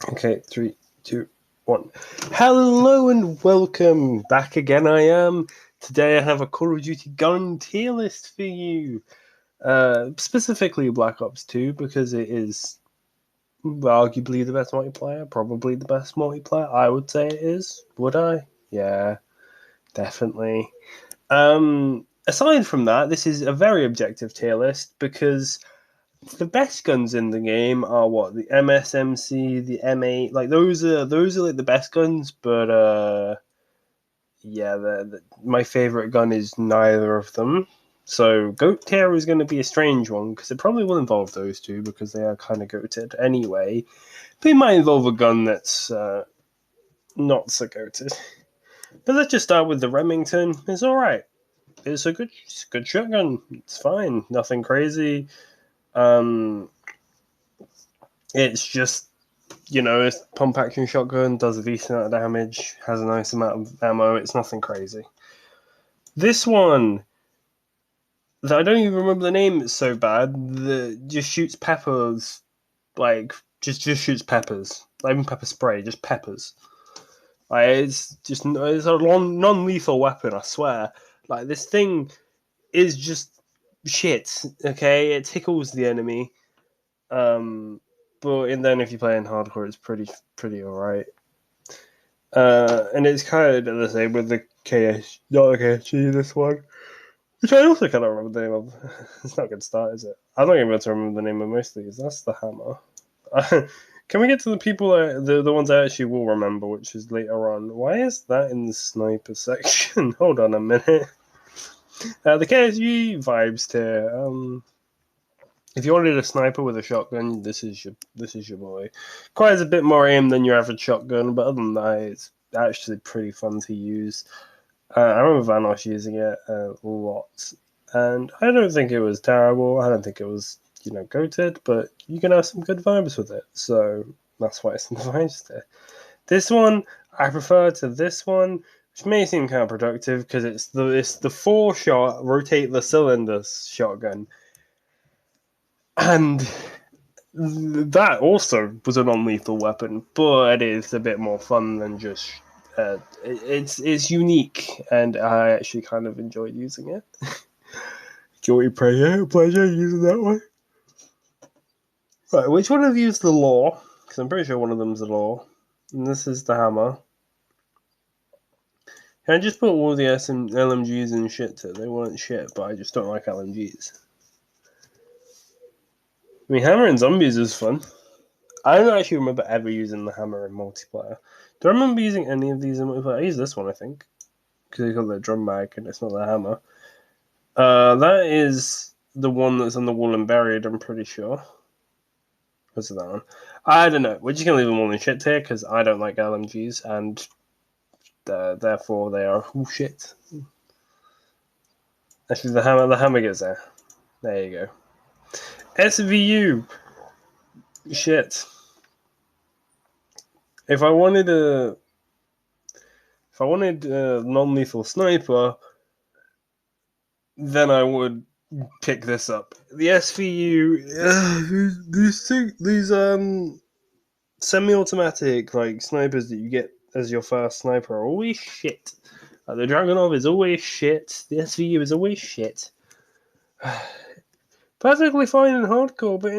Okay, 3, 2, 1. Hello and welcome back again. I am. Today I have a Call of Duty gun tier list for you. Specifically Black Ops 2 because it is arguably the best multiplayer, probably the best multiplayer. I would say it is. Would I? Yeah, definitely. Aside from that, this is a very objective tier list because the best guns in the game are what, the MSMC, the M8, like those are like the best guns. But yeah, my favorite gun is neither of them. So goat tier is going to be a strange one because it probably will involve those two because they are kind of goated anyway. But it might involve a gun that's not so goated. But let's just start with the Remington. It's all right. It's a good shotgun. It's fine. Nothing crazy. It's just, it's pump action shotgun, does a decent amount of damage, has a nice amount of ammo. It's nothing crazy. This one, that I don't even remember the name, it's so bad, that just shoots peppers, like, just shoots peppers. Not even pepper spray, just peppers. Like, it's a non-lethal weapon, I swear. Like, this thing is just shit, okay? It tickles the enemy. But then if you play in hardcore, it's pretty alright. And it's kind of the same with the not the KSG, this one. Which I also cannot remember the name of. It's not a good start, is it? I'm not even able to remember the name of most of these. That's the hammer. Can we get to the people, the ones I actually will remember, which is later on? Why is that in the sniper section? Hold on a minute. The KSG vibes tier. If you wanted a sniper with a shotgun, this is your boy. Requires a bit more aim than your average shotgun, but other than that, it's actually pretty fun to use. I remember Vanoss using it a lot, and I don't think it was terrible. I don't think it was, goated, but you can have some good vibes with it. So that's why it's in the vibes there. This one I prefer to this one, which may seem counterproductive because it's the 4-shot rotate the cylinders shotgun. And that also was a non-lethal weapon, but it is a bit more fun than just. It's unique, and I actually kind of enjoyed using it. Guilty pleasure using that one. Right, which one of you is the law? Because I'm pretty sure one of them's the law, and this is the hammer. I just put all the LMGs and shit to. They weren't shit, but I just don't like LMGs. I mean, hammer and zombies is fun. I don't actually remember ever using the hammer in multiplayer. Do I remember using any of these in multiplayer? I used this one, I think, because it's got the drum mag and it's not the hammer. That is the one that's on the wall and buried, I'm pretty sure. What's that one? I don't know. We're just going to leave them all in shit tier because I don't like LMGs and therefore they are shit. Actually, the hammer gets there. There you go. SVU. Shit. If I wanted a non-lethal sniper, then I would pick this up. The SVU, these semi-automatic like snipers that you get as your first sniper are always shit. The Dragunov is always shit. The SVU is always shit. Perfectly fine in hardcore, but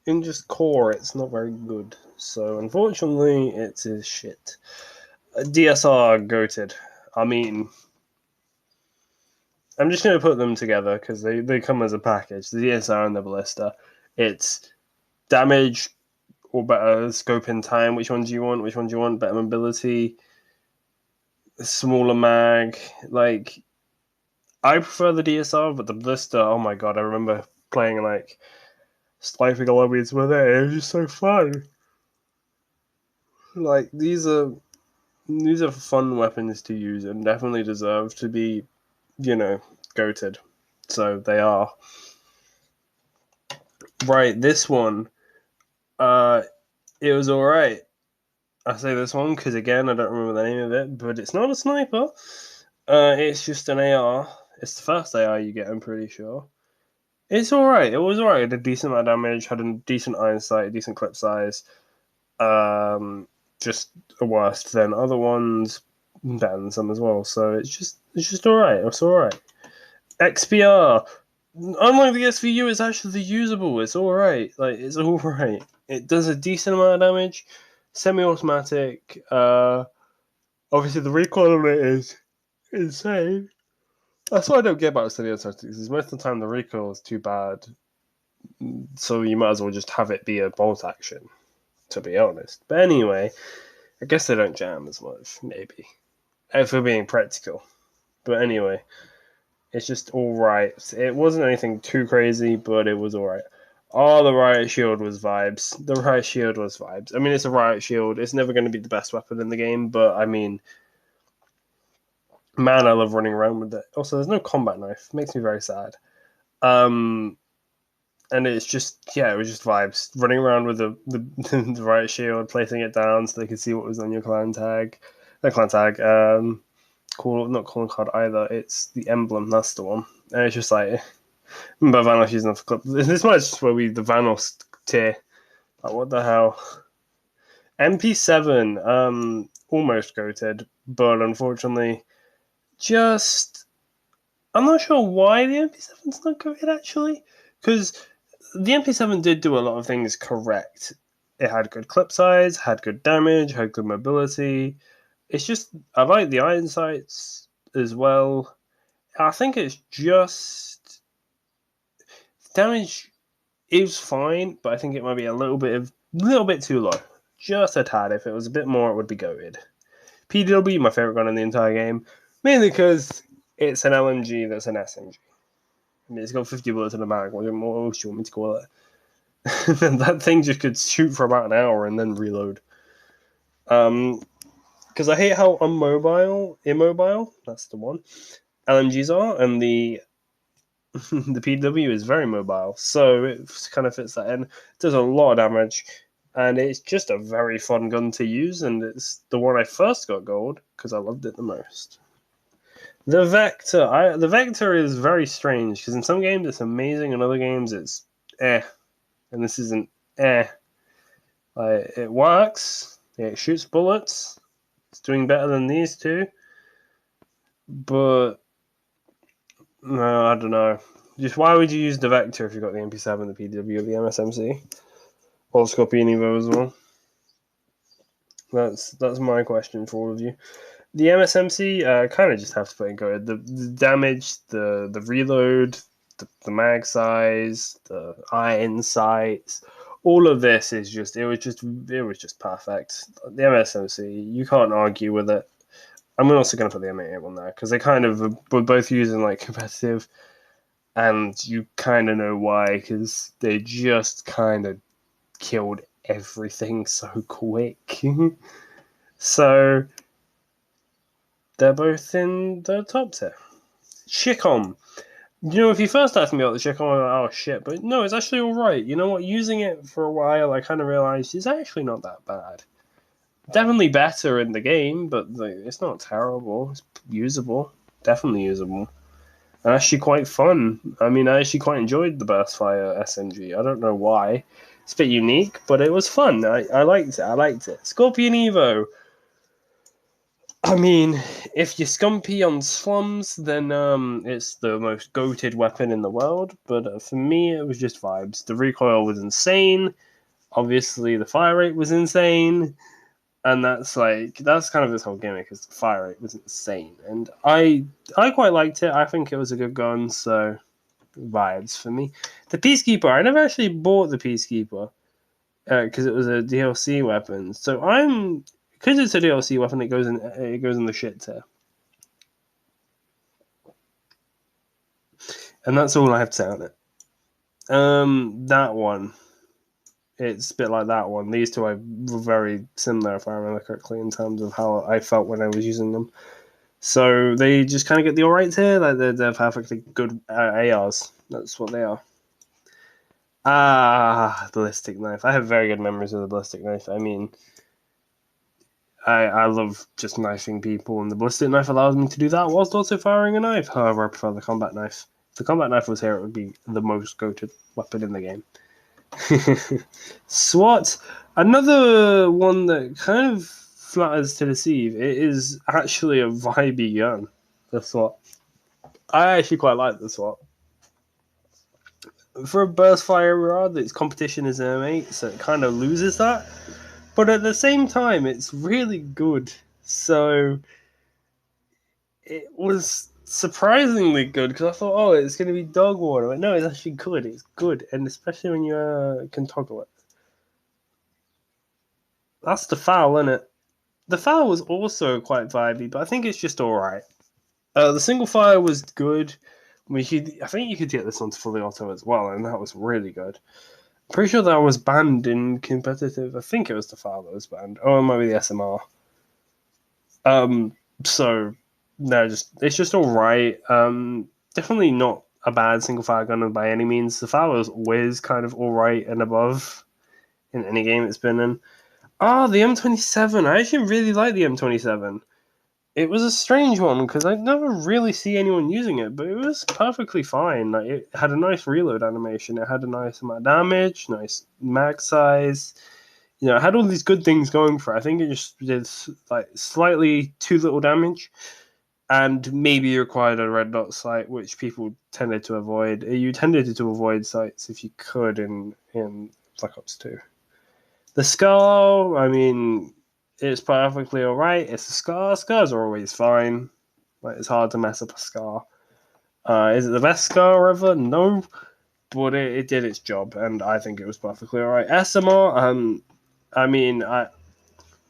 in just core, it's not very good. So unfortunately, it is shit. DSR goated. I mean, I'm just going to put them together because they come as a package. The DSR and the Ballista. It's damage or better scope in time. Which one do you want? Better mobility, smaller mag. Like, I prefer the DSR, but the Ballista, oh my god, I remember playing like sniping lobbies with it. It was just so fun. Like, these are fun weapons to use and definitely deserve to be, goated. So they are. Right, this one, it was alright. I say this one because, again, I don't remember the name of it, but it's not a sniper. It's just an AR. It's the first AR you get, I'm pretty sure. It's alright. It was alright. It had a decent amount of damage, had a decent iron sight, a decent clip size. Just worse than other ones, better than some as well. So it's just alright. It's alright. XPR, unlike the SVU, it's actually usable. It's alright. Like, it's alright. It does a decent amount of damage. Semi-automatic. Obviously the recoil on it is insane. That's what I don't get about semi-automatic. Is most of the time the recoil is too bad, so you might as well just have it be a bolt action, to be honest. But anyway, I guess they don't jam as much, maybe, if we're being practical. But anyway, it's just alright. It wasn't anything too crazy, but it was alright. Oh, the Riot Shield was vibes. The Riot Shield was vibes. I mean, it's a Riot Shield. It's never going to be the best weapon in the game, but I mean, man, I love running around with it. Also, there's no combat knife. It makes me very sad. And it's just, yeah, it was just vibes. Running around with the Riot Shield, placing it down so they could see what was on your clan tag. Not clan tag, not calling card either. It's the emblem, that's the one. And it's just like, but Vanos using off the clip. This might just where the Vanos tier. Like, what the hell? MP7, almost goated, but unfortunately, I'm not sure why the MP7's not goated actually, because the MP7 did do a lot of things correct. It had good clip size, had good damage, had good mobility. It's just, I like the iron sights as well. I think it's just damage is fine, but I think it might be a little bit too low. Just a tad. If it was a bit more, it would be goated. PW, my favorite gun in the entire game, mainly because it's an LMG that's an SMG. I mean, it's got 50 bullets in the mag. What else do you want me to call it? That thing just could shoot for about an hour and then reload. Because I hate how immobile, that's the one, LMGs are, and the the PW is very mobile, so it kind of fits that in. It does a lot of damage, and it's just a very fun gun to use, and it's the one I first got gold because I loved it the most. The Vector is very strange because in some games it's amazing, in other games it's and this isn't Like, it works, it shoots bullets, it's doing better than these two, but no, I don't know. Just why would you use the Vector if you got the MP7, the PW, or the MSMC, or the Scorpion Evo as well? That's my question for all of you. The MSMC, kind of just have to put in good. The damage, the reload, the mag size, the iron sights, all of this is just it was just perfect. The MSMC, you can't argue with it. I'm also going to put the M88 one there because they kind of were both using like competitive, and you kind of know why because they just kind of killed everything so quick. So they're both in the top tier. Chicom. You know, if you first asked me about the Chicom, I was like, oh shit, but no, it's actually alright. You know what? Using it for a while, I kind of realized it's actually not that bad. Definitely better in the game, but it's not terrible. It's usable. Definitely usable. And actually quite fun. I mean, I actually quite enjoyed the Burstfire SMG. I don't know why. It's a bit unique, but it was fun. I liked it. Scorpion Evo. I mean, if you're scumpy on slums, then it's the most goated weapon in the world. But for me, it was just vibes. The recoil was insane. Obviously, the fire rate was insane. And that's kind of this whole gimmick, is the fire rate was insane. And I quite liked it. I think it was a good gun, so vibes for me. The Peacekeeper, I never actually bought the Peacekeeper because it was a DLC weapon. So because it's a DLC weapon, it goes in the shit tier. And that's all I have to say on it. That one. It's a bit like that one. These two were very similar, if I remember correctly, in terms of how I felt when I was using them. So they just kind of get the alright tier. Like they're perfectly good ARs. That's what they are. Ballistic knife. I have very good memories of the ballistic knife. I mean, I love just knifing people, and the ballistic knife allows me to do that whilst also firing a knife. However, I prefer the combat knife. If the combat knife was here, it would be the most goated weapon in the game. SWAT, another one that kind of flatters to deceive. It is actually a vibey gun, the SWAT. I actually quite like the SWAT. For a burst fire rod, its competition is M8, so it kind of loses that. But at the same time, it's really good. So it was surprisingly good because I thought, oh, it's going to be dog water. But no, it's actually good. It's good, and especially when you can toggle it. That's the foul, isn't it? The foul was also quite vibey, but I think it's just all right. The single fire was good. I think you could get this onto fully auto as well, and that was really good. Pretty sure that was banned in competitive. I think it was the foul that was banned. Oh, it might be the SMR. So no, it's just all right. Definitely not a bad single fire gun by any means. The fire was always kind of all right and above in any game it's been in. Oh, the M27. I actually really like the M27. It was a strange one because I never really see anyone using it, but it was perfectly fine. Like, it had a nice reload animation. It had a nice amount of damage, nice mag size. It had all these good things going for it. I think it just did like slightly too little damage, and maybe required a red dot sight, which people tended to avoid. You tended to avoid sights if you could in Black Ops 2. The Scar, I mean, it's perfectly alright. It's a Scar. Scars are always fine. Like, it's hard to mess up a Scar. Is it the best Scar ever? No. But it did its job, and I think it was perfectly alright. SMR, I mean,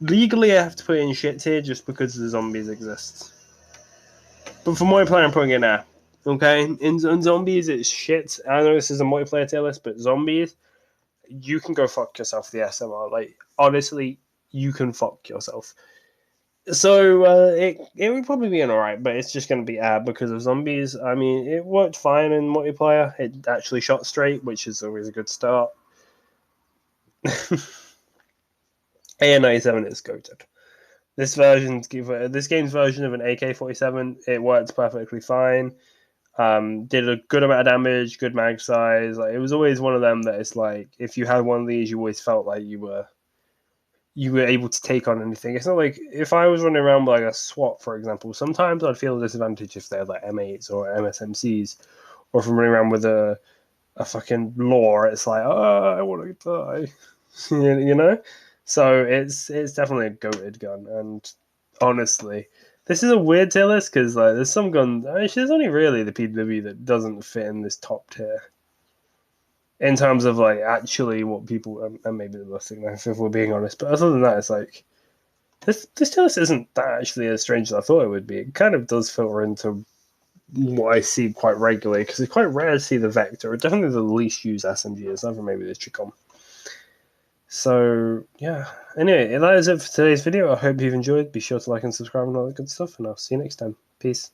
legally I have to put it in shit tier just because the zombies exist. But for multiplayer, I'm putting it there. Okay? In zombies, it's shit. I know this is a multiplayer tier list, but zombies, you can go fuck yourself, the SMR. Like, honestly, you can fuck yourself. So it would probably be an alright, but it's just going to be because of zombies. I mean, it worked fine in multiplayer. It actually shot straight, which is always a good start. AN97 is goated. This game's version of an AK-47, it worked perfectly fine. Did a good amount of damage, good mag size. Like, it was always one of them that it's like, if you had one of these, you always felt like you were able to take on anything. It's not like if I was running around with like a SWAT, for example, sometimes I'd feel a disadvantage if they had like M8s or MSMCs, or if I'm running around with a fucking lore, it's like, oh, I want to die. you know? So it's definitely a goated gun, and honestly, this is a weird tier list because like there's some guns. Actually, there's only really the PW that doesn't fit in this top tier in terms of like actually what people and maybe the listing if we're being honest. But other than that, it's like this tier list isn't that actually as strange as I thought it would be. It kind of does filter into what I see quite regularly because it's quite rare to see the Vector. Definitely the least used SMG is other maybe the Chicom. So yeah. Anyway, that is it for today's video. I hope you've enjoyed. Be sure to like and subscribe and all that good stuff, and I'll see you next time. Peace.